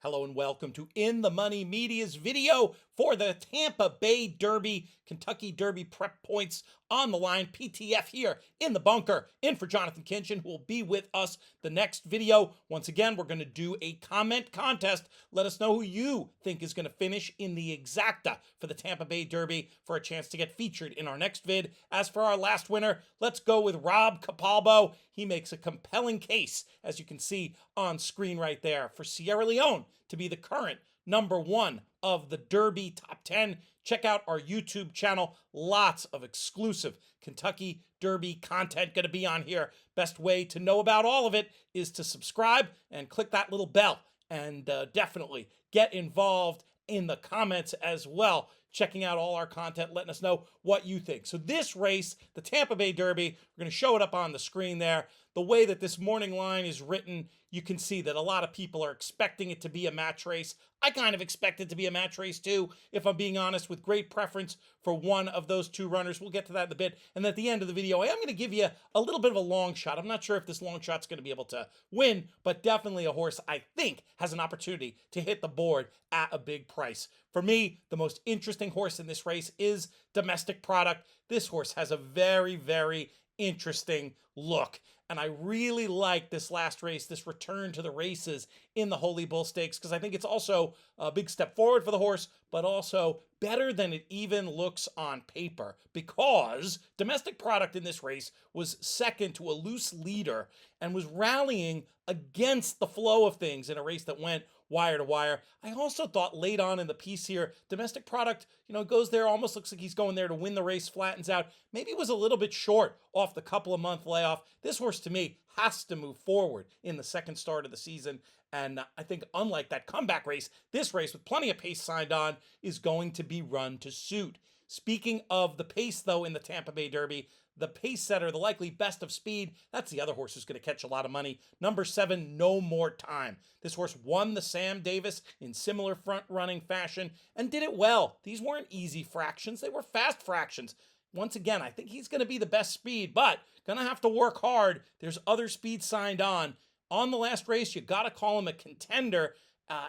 Hello and welcome to In the Money Media's video for the Tampa Bay Derby, Kentucky Derby prep points on the line. PTF here in the bunker, in for Jonathan Kinchin, who will be with us the next video. Once again, we're going to do a comment contest. Let us know who you think is going to finish in the exacta for the Tampa Bay Derby for a chance to get featured in our next vid. As for our last winner, let's go with Rob Capalbo. He makes a compelling case, as you can see on screen right there, for Sierra Leone to be the current #1 of the Derby Top 10. Check out our YouTube channel. Lots of exclusive Kentucky Derby content going to be on here. Best way to know about all of it is to subscribe and click that little bell, and definitely get involved in the comments as well, checking out all our content, letting us know what you think. So this race, the Tampa Bay Derby, we're going to show it up on the screen there. The way that this morning line is written, you can see that a lot of people are expecting it to be a match race. I kind of expect it to be a match race too, if I'm being honest, with great preference for one of those two runners. We'll get to that in a bit. And at the end of the video, I am going to give you a little bit of a long shot. I'm not sure if this long shot's going to be able to win, but definitely a horse I think has an opportunity to hit the board at a big price. For me, the most interesting horse in this race is Domestic Product. This horse has a very, very interesting look. And I really like this last race, this return to the races in the Holy Bull Stakes, because I think it's also a big step forward for the horse, but also better than it even looks on paper, because Domestic Product in this race was second to a loose leader and was rallying against the flow of things in a race that went wire to wire. I also thought late on in the piece here, Domestic Product, goes there, almost looks like he's going there to win the race, flattens out. Maybe was a little bit short off the couple of month layoff. This horse, to me, has to move forward in the second start of the season. And I think unlike that comeback race, this race with plenty of pace signed on is going to be run to suit. Speaking of the pace, though, in the Tampa Bay Derby, the pace setter, the likely best of speed, that's the other horse who's going to catch a lot of money. #7, No More Time. This horse won the Sam Davis in similar front-running fashion and did it well. These weren't easy fractions. They were fast fractions. Once again, I think he's going to be the best speed, but going to have to work hard. There's other speed signed on. On the last race, you got to call him a contender.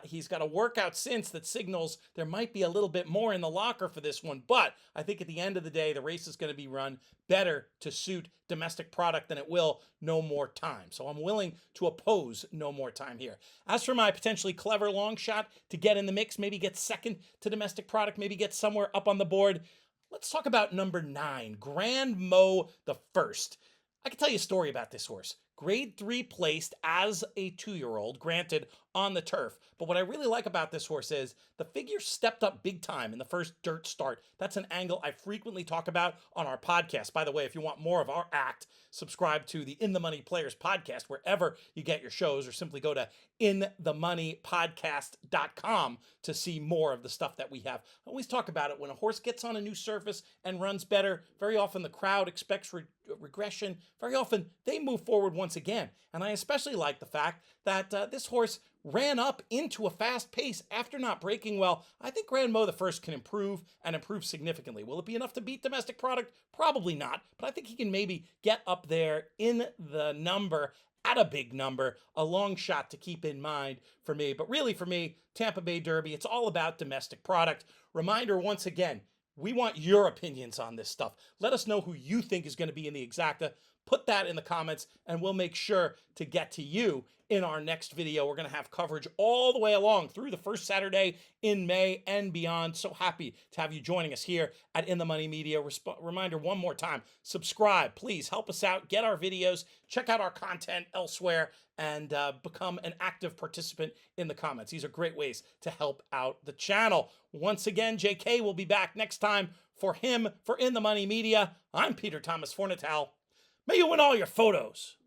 He's got a workout since that signals there might be a little bit more in the locker for this one. But I think at the end of the day, the race is going to be run better to suit Domestic Product than it will No More Time. So I'm willing to oppose No More Time here. As for my potentially clever long shot to get in the mix, maybe get second to Domestic Product, maybe get somewhere up on the board, let's talk about #9, Grand Mo the First. I can tell you a story about this horse. Grade 3 placed as a 2-year-old, granted on the turf. But what I really like about this horse is the figure stepped up big time in the first dirt start. That's an angle I frequently talk about on our podcast. By the way, if you want more of our act, subscribe to the In the Money Players podcast wherever you get your shows, or simply go to inthemoneypodcast.com to see more of the stuff that we have. I always talk about it. When a horse gets on a new surface and runs better, very often the crowd expects regression. Very often they move forward once again. And I especially like the fact that this horse ran up into a fast pace after not breaking well. I think Grand Mo the First can improve, and improve significantly. Will it be enough to beat Domestic Product? Probably not, but I think he can maybe get up there in the number at a big number. A long shot to keep in mind for me. But really for me, Tampa Bay Derby, it's all about Domestic Product. Reminder once again, we want your opinions on this stuff. Let us know who you think is going to be in the exacta. Put that in the comments, and we'll make sure to get to you in our next video. We're going to have coverage all the way along through the first Saturday in May and beyond. So happy to have you joining us here at In the Money Media. Reminder one more time, subscribe. Please help us out. Get our videos. Check out our content elsewhere, and become an active participant in the comments. These are great ways to help out the channel. Once again, JK will be back next time. For him, for In the Money Media, I'm Peter Thomas Fornatal. May you win all your photos.